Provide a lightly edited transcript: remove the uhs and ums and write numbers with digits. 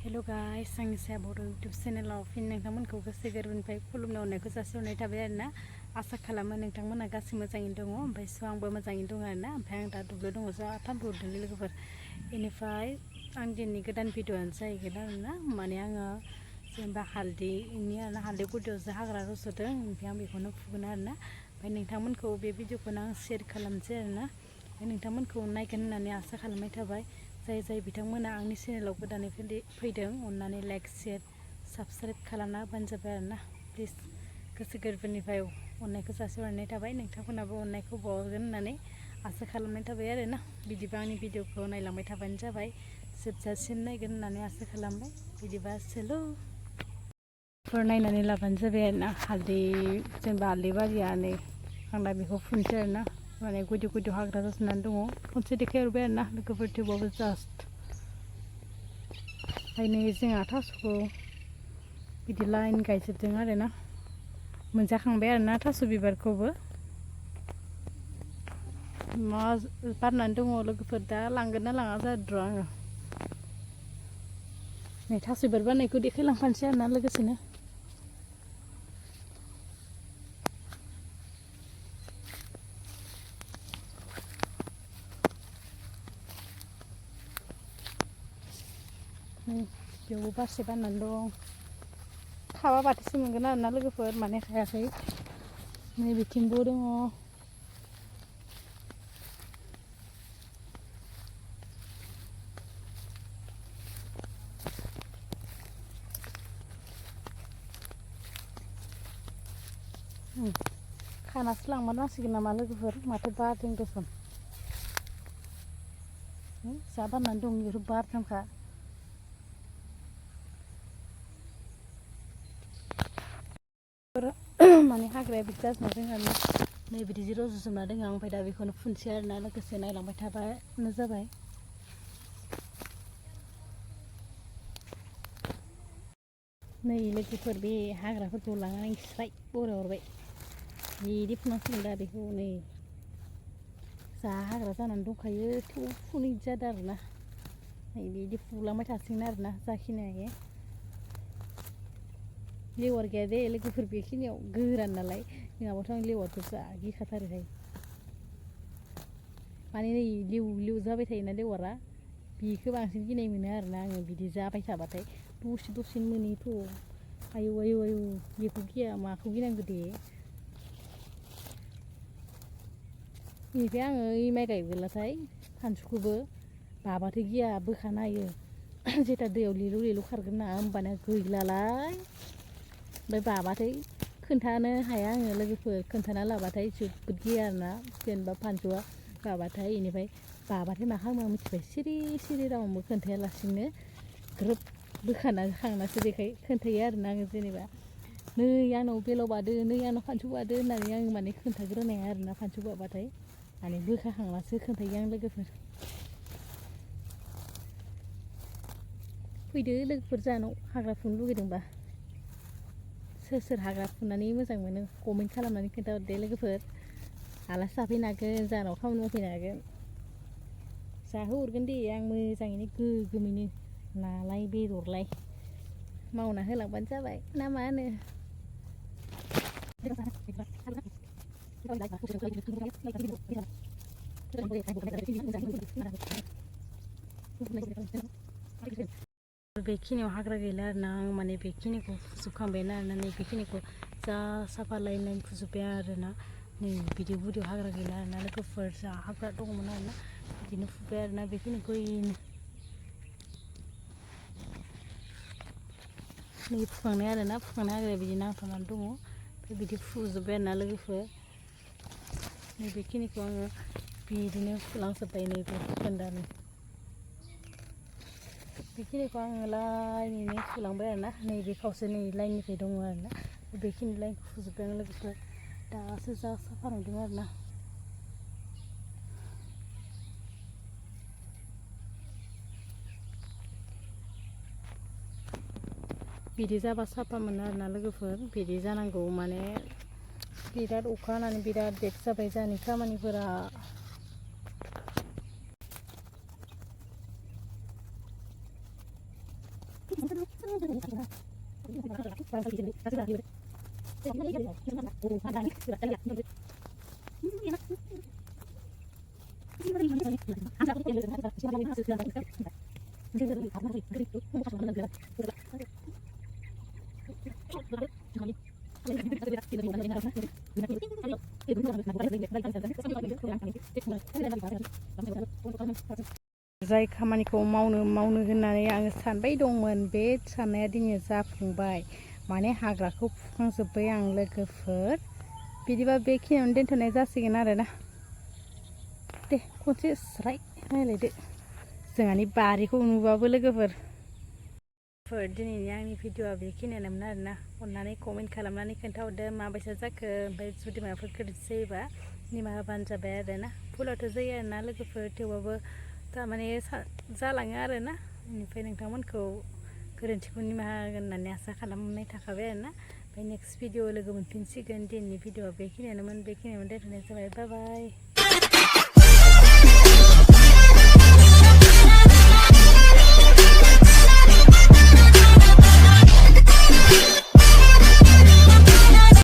हेल' guys आंनि साया बर' YouTube चेनेलाव फिन नोंथांमोनखौ गोसो गोरबोनिफ्राय खुलुमनो हरनायखौ जासिहरनाय थाबाय आरोना। आसा खालामो नोंथांमोना गासै मोजाङैनो दङ। ओमफ्राय स' आंबो मोजाङैनो दङ आरोना। ओमफ्राय आं दा दुब्लियाव दङ जा थाम्फै हरदोंलै लोगोफोर। बेनिफ्राय आं दिनैनि गोदान भिडिअ'आनो जाहैगोन आरोना। माने आङो जेनेबा हालदैनि आरोना हालदै गुदियावसो हाग्रा रज'दों। ओमफ्राय आं बेखौनो फुगोन आरोना। ओमफ्राय नोंथांमोनखौ बे भिडिअ'खौनो आं शेयार खालामसै आरोना। ओमफ्राय नोंथांमोनखौ नायगोन होननानै आसा खालामनाय थाबाय। जाय बिथांमोना आंनि चेनेलाव गोदानै फैदों अननानै लाइक शेयार साबस्क्राइब खालामना होबानो जाबाय आरोना। प्लिज गोसो गोरबोनिफ्राय अननायखौ जासिहरनाय थाबाय। नोंथांमोनाबो अननायखौ बावगोन होननानै आसा खालामनाय थाबाय आरोना। बिदिबा आंनि भिडिअ'खौ नायलांबाय थाबानो जाबाय। जोबजासिम नायगोन होननानै आसा खालामबाय। बिदिबा सोलो नायनानै लाबानो जाबाय आरोना। हालदै जेनेबा हालदै बारिया नै आं दा बेखौ फुनसै आरोना। माने गुदि हाग्रा रज'नानै दङ। खनसे देखायहरबाय आरोना लोगोफोर, थेवबाबो जास्ट ओंखायनो जोंहा थास'खौ बिदि लाइन गायजोबदों आरोना। मोनजाखांबाय आरोना थास' बिबारखौबो। मा बारनानै दङ लोगोफोर, दा लांगोन ना लाङा जादों आङो। नै थास' बिबार बारनायखौ देखायलांफानोसै आरोना लोगोसेनो। बेयावबो बारसे बारनानै दं। खाबा बाथोसो मोनगोन आरोना लोगोफोर, माने खायाखै। नै बिथिंबो दङ। खानासो लांमारनांसिगोन नामा लोगोफोर, माथो बारदों दसन। जा बारनानै दं बेफोर बारथामखा। माने हाग्राया बिदि जाजोबना दङ आरोना। नै बिदि रज'जोबना दङ। ओमफ्राय दा बेखौनो फुनसै आरोना लोगोसे नायलांबाय थाबानो जाबाय। नै लोगोफोर बे हाग्राफोरखौ लानानै स्राय बरायहरबाय। बिदि फुनांसिगोन दा बेखौ। नै जा हाग्रा जानानै दंखायो, थेवबो फुनो बिदि जादों आरोना। नै बिदि फुलांबाय थासिगोन आरोना जाखिनि हायो। लेवार गैया दे लोगोफोर बेखिनियाव, गोरान नालाय। नङाबाथ' आं लेवारखौ जा गिखाथारोहाय। माने नै लिउ जाबाय थायोना लेवारा, बेखौ बांसिन गिनाय मोनो आरोना आङो। बिदि जाबाय थाबाथाय दसेनो मोनोथ'। आयौ बेखौ गिया, माखौ गिनांगौ दे। बेनिफ्राय आङो माइ गायबोलाथाय फानसुखौबो बाबाथाय गिया, बोखानो हायो। जेथा दैयाव लिलु खारगोन ना, होमबाना गैलालाय। ओमफ्राय बाबाथाय खोन्थानो हाया आङो लोगोफोर। खोन्थाना लाबाथाय जोबोद गिया आरोना। जेनेबा फानसुआ बाबाथाय, बेनिफ्राय बाबाथाय मा खालामो मिथिबाय, सिरि रावनोबो खोन्थायालासिनो ग्रोब बोखाना खांनासो खोन्थायो आरोना आङो। जेनेबा नै आंनाव बेलाव बादो, नै आंनाव फानसु बादो होननानै आं माने खोन्थाग्रोनाया आरोना। फानसु बाबाथाय माने बोखाखांनासो खोन्थायो आं लोगोफोर। फैदो लोगोफोर जाहानाव हाग्रा फुनो लुगैदोंबा। सोर हाग्रा फुनानै मोजां मोनो कमेन्ट खालामनानै खोन्थाहरदे लोगोफोर। आलासि जाफैनो हागोन, जाहानाव खामानि मावफैनो हागोन। जाहोहरगोन दे आं मोजाङैनो गोगोमैनो, नालाय बेदरलाय मावना होलांबानो जाबाय, ना मा होनो? बेखिनियाव हाग्रा गैला आरोना। आं माने बेखिनिखौ फुजोबखांबायानो आरोना। नै बेखिनिखौ जा साफा लाइन फुजोब्बाय आरोना। नै बिदि गुदियाव हाग्रा गैला आरोना लोगोफोर। जा हाग्रा दङमोन आरोना, बिदिनो फुबाय आरोना बेखिनिखौ। नै फुखांनाय आरोना, फुखांनाय हाग्राया बिदि नांथानानै दङ। ओमफ्राय बिदि फुजोब्बाय आरोना लोगोफोर। नै बेखिनिखौ आङो बिदिनो फुलांजोब्बाय। नै खोन्दानो बेखिनिखौ आङो लाइनैनो फुलांबाय आरोना। नैबे खावसे नै लाइननिफ्राय दङ आरोना। बेखिनि लाइनखौ फुजोब्बाय आं लोगोफोर। दासो जा साफा नुदों आरोना। बिदि जाबा साफा मोनो आरोना लोगोफोर। बिदि जानांगौ, माने बिराद अखा हानानै बिराद बेक जाबाय जोंहानि खामानिफोरा। जाय खामानिखौ मावनो होननानै आङो सानबाय दंमोन बे साननाया दिनै जाफुंबाय माने हाग्राखौ फुखांजोब्बाय आं लोगोफोर बिदिबा बेखिनियावनो दोनथ'नाय जासिगोन आरोना दे खनसे स्राय नायलायदो जोंहानि बारिखौ नुबाबो लोगोफोर दिनैनि आंनि भिडिअआ बेखिनियानोमोन आरोना अननानै कमेन्ट खालामनानै खोन्थाहरदो माबायसा जाखो ओमफ्राय जुदि माबाफोर गोरोन्थि जायोबा निमाहा होबानो जाबाय आरोना भुलाथ' जायो आरोना लोगोफोर थेवबाबो थारमाने जालाङो आरोना बेनिफ्राय नोंथांमोनखौ गोरोन्थिखौ निमाहा होगोन होननानै आसा खालामनाय थाखाबाय आरोना ओमफ्राय नेक्स्ट भिडिअ लोगो मोनफिनसिगोन दिनैनि भिडिअआ बेखिनियानोमोन दोनथ'नाय जाबाय बाय बाय।